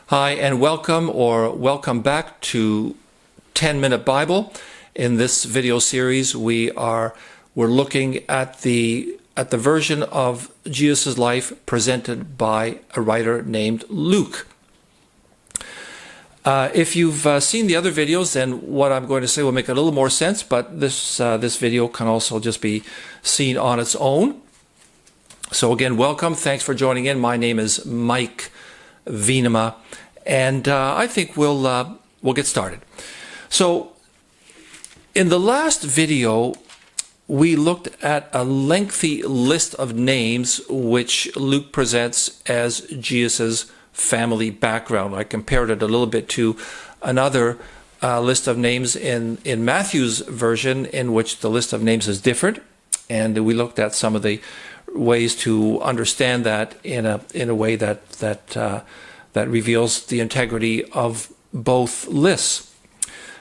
Hi, and welcome back to 10-Minute Bible. In this video series, we're looking at the version of Jesus' life presented by a writer named Luke. If you've seen the other videos, then what I'm going to say will make a little more sense, but this video can also just be seen on its own. So again, welcome. Thanks for joining in. My name is Mike Venema, and I think we'll get started. So in the last video, we looked at a lengthy list of names which Luke presents as Jesus' family background. I compared it a little bit to another list of names in Matthew's version, in which the list of names is different, and we looked at some of the ways to understand that in a way that reveals the integrity of both lists.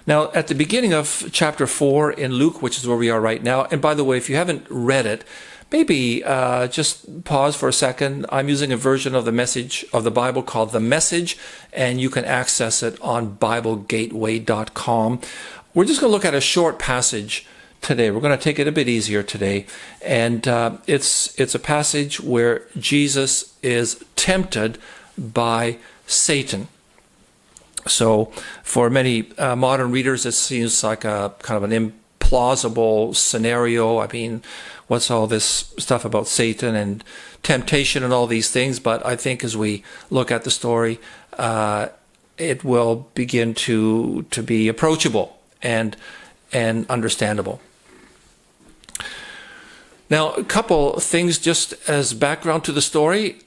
Now, at the beginning of chapter 4 in Luke, which is where we are right now, and by the way, if you haven't read it, maybe just pause for a second. I'm using a version of the Message of the Bible called The Message, and you can access it on BibleGateway.com. We're just going to look at a short passage today. We're going to take it a bit easier today, and it's a passage where Jesus is tempted by Satan. So for many modern readers, it seems like a kind of an implausible scenario. I mean, what's all this stuff about Satan and temptation and all these things? But I think as we look at the story, it will begin to be approachable and understandable. Now, a couple things just as background to the story.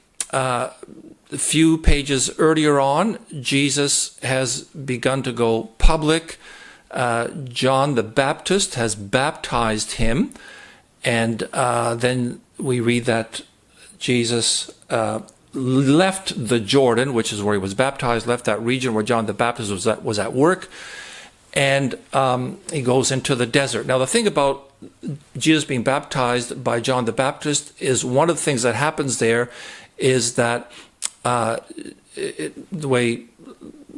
A few pages earlier on, Jesus has begun to go public. John the Baptist has baptized him. And then we read that Jesus left the Jordan, which is where he was baptized, left that region where John the Baptist was at work, and he goes into the desert. Now, the thing about Jesus being baptized by John the Baptist is one of the things that happens there is that the way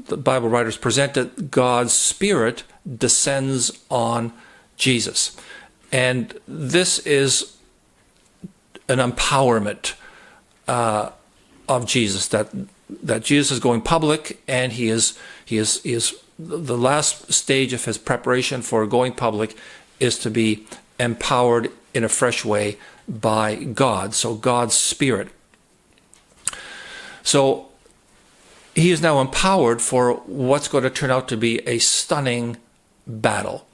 the Bible writers present it, God's Spirit descends on Jesus. And this is an empowerment of Jesus, that Jesus is going public, and he is the last stage of his preparation for going public is to be empowered in a fresh way by God. So God's Spirit. So he is now empowered for what's going to turn out to be a stunning battle.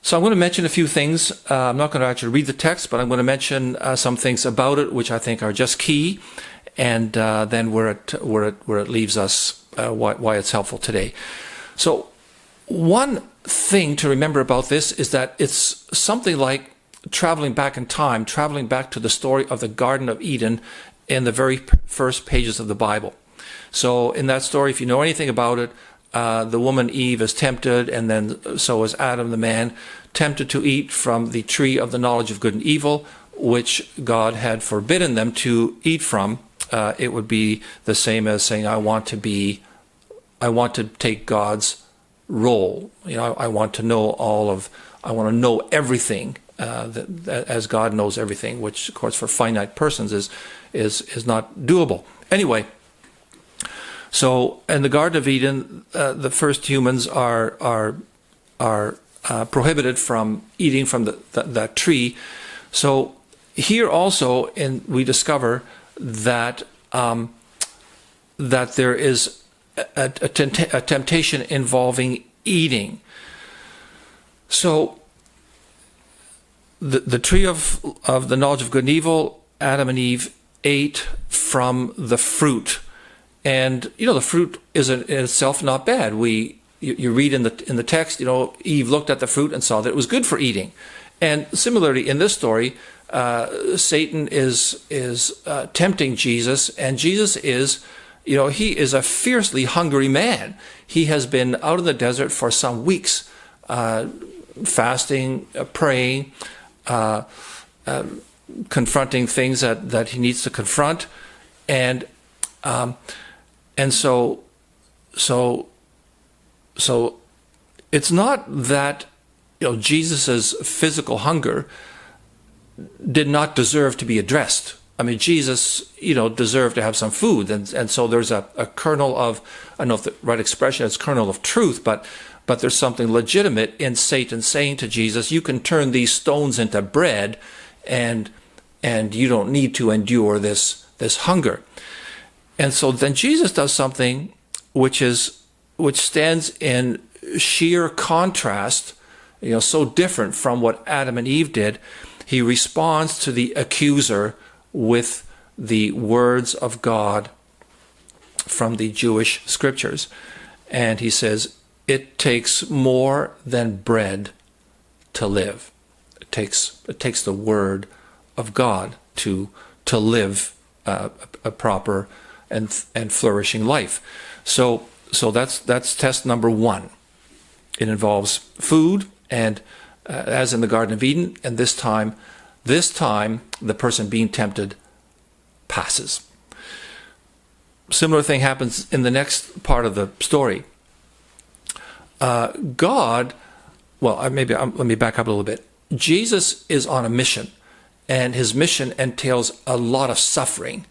So I'm going to mention a few things. I'm not going to actually read the text, but I'm going to mention some things about it, which I think are just key, and then where it leaves us, why it's helpful today. So one thing to remember about this is that it's something like traveling back in time, traveling back to the story of the Garden of Eden in the very first pages of the Bible. So in that story, if you know anything about it, the woman Eve is tempted, and then so is Adam the man, tempted to eat from the tree of the knowledge of good and evil, which God had forbidden them to eat from. It would be the same as saying, I want to take God's role. I want to know I want to know everything, that as God knows everything, which of course for finite persons is not doable. Anyway, so in the Garden of Eden, the first humans are prohibited from eating from that tree. So here also, we discover that that there is a temptation involving eating. So the tree of the knowledge of good and evil, Adam and Eve ate from the fruit. And the fruit is in itself not bad. You read in the text, Eve looked at the fruit and saw that it was good for eating. And similarly, in this story, Satan is tempting Jesus, and Jesus is, he is a fiercely hungry man. He has been out in the desert for some weeks, fasting, praying, confronting things that he needs to confront, and And so it's not that Jesus's physical hunger did not deserve to be addressed. I mean, Jesus, deserved to have some food, and so there's a kernel of, I don't know if the right expression is kernel of truth, but there's something legitimate in Satan saying to Jesus, you can turn these stones into bread, and you don't need to endure this hunger. And so then Jesus does something which stands in sheer contrast, so different from what Adam and Eve did. He responds to the accuser with the words of God from the Jewish scriptures. And he says, it takes more than bread to live. It takes the word of God to live a proper and flourishing life. So that's test number one. It involves food, and as in the Garden of Eden, and this time the person being tempted passes. Similar thing happens in the next part of the story. Let me back up a little bit. Jesus is on a mission, and his mission entails a lot of suffering.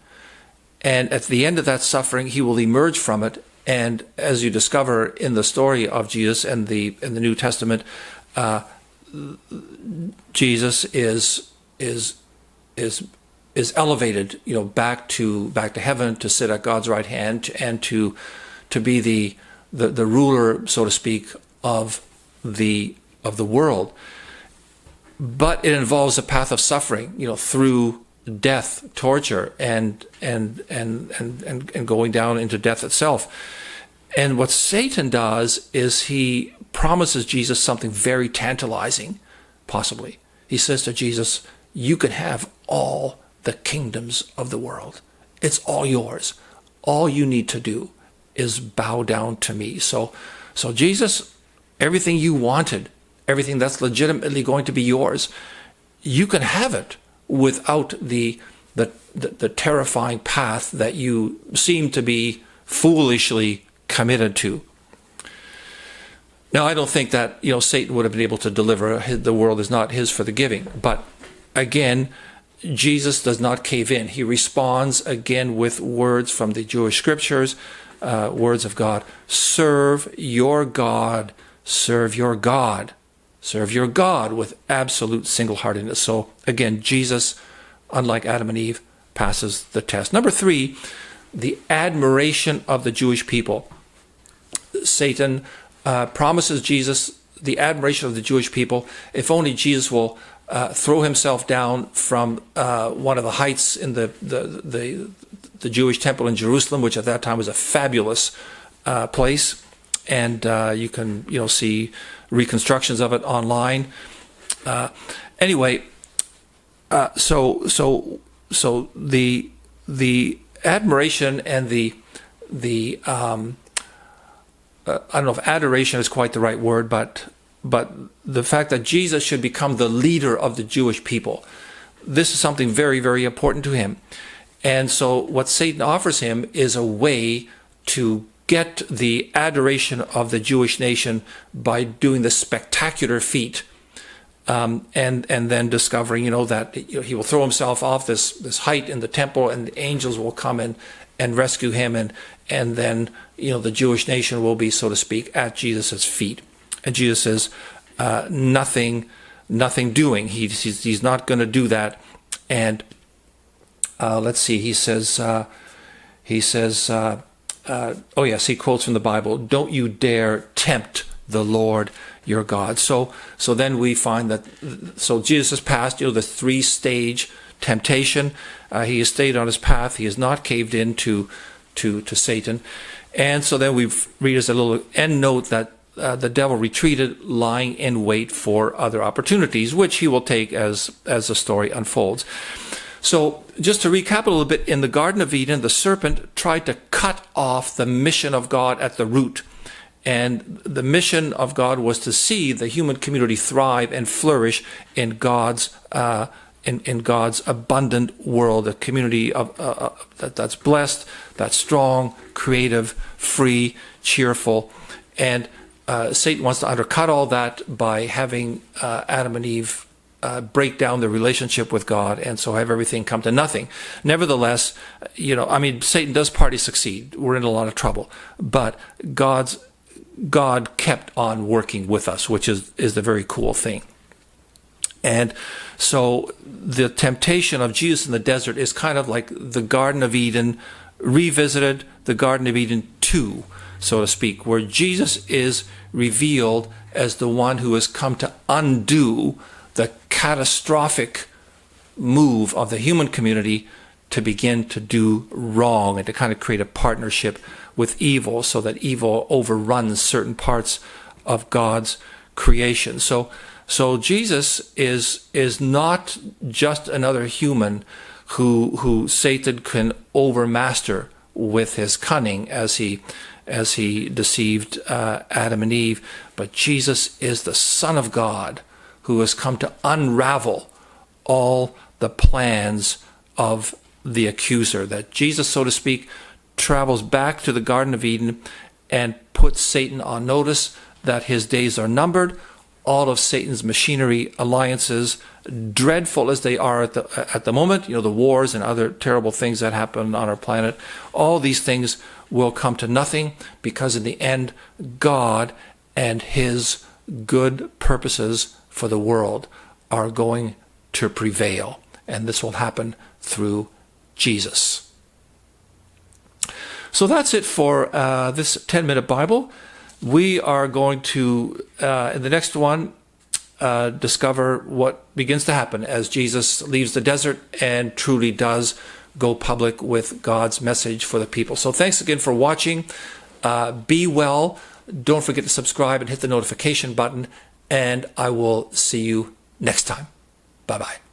And at the end of that suffering, he will emerge from it. And as you discover in the story of Jesus and in the New Testament, Jesus is elevated, back to heaven, to sit at God's right hand, and to be the ruler, so to speak, of the world. But it involves a path of suffering, through death, torture, and going down into death itself. And what Satan does is he promises Jesus something very tantalizing, possibly. He says to Jesus, you can have all the kingdoms of the world. It's all yours. All you need to do is bow down to me. So Jesus, everything you wanted, everything that's legitimately going to be yours, you can have it without the terrifying path that you seem to be foolishly committed to. Now, I don't think that Satan would have been able to deliver. The world is not his for the giving. But again, Jesus does not cave in. He responds again with words from the Jewish scriptures, words of God. Serve your God. Serve your God. Serve your God with absolute single-heartedness. So again, Jesus, unlike Adam and Eve, passes the test. Number 3, the admiration of the Jewish people. Satan promises Jesus the admiration of the Jewish people if only Jesus will throw himself down from one of the heights in the Jewish temple in Jerusalem, which at that time was a fabulous place, and you can see reconstructions of it online. So the admiration and the I don't know if adoration is quite the right word, but the fact that Jesus should become the leader of the Jewish people, this is something very, very important to him. And so what Satan offers him is a way to get the adoration of the Jewish nation by doing this spectacular feat, and then discovering, that he will throw himself off this height in the temple, and the angels will come and rescue him, and then the Jewish nation will be, so to speak, at Jesus' feet. And Jesus says, nothing doing. He's not going to do that. And let's see. He says. Oh yes, he quotes from the Bible. Don't you dare tempt the Lord your God. So then we find that. So Jesus has passed, the 3-stage temptation. He has stayed on his path. He has not caved in to Satan. And so then we read as a little end note that the devil retreated, lying in wait for other opportunities, which he will take as the story unfolds. So just to recap a little bit, in the Garden of Eden, the serpent tried to cut off the mission of God at the root. And the mission of God was to see the human community thrive and flourish in God's in God's abundant world, a community that's blessed, that's strong, creative, free, cheerful. And Satan wants to undercut all that by having Adam and Eve break down their relationship with God, and so have everything come to nothing. Nevertheless, Satan does partly succeed. We're in a lot of trouble. But God kept on working with us, which is the very cool thing. And so the temptation of Jesus in the desert is kind of like the Garden of Eden revisited, the Garden of Eden 2, so to speak, where Jesus is revealed as the one who has come to undo the catastrophic move of the human community to begin to do wrong and to kind of create a partnership with evil, so that evil overruns certain parts of God's creation. So Jesus is not just another human who Satan can overmaster with his cunning as he deceived Adam and Eve, but Jesus is the Son of God who has come to unravel all the plans of the accuser. That Jesus, so to speak, travels back to the Garden of Eden and puts Satan on notice that his days are numbered. All of Satan's machinery alliances, dreadful as they are at the moment, the wars and other terrible things that happen on our planet, all these things will come to nothing, because in the end, God and his good purposes for the world are going to prevail. And this will happen through Jesus. So that's it for this 10-minute Bible. We are going to, in the next one, discover what begins to happen as Jesus leaves the desert and truly does go public with God's message for the people. So thanks again for watching. Be well. Don't forget to subscribe and hit the notification button. And I will see you next time. Bye-bye.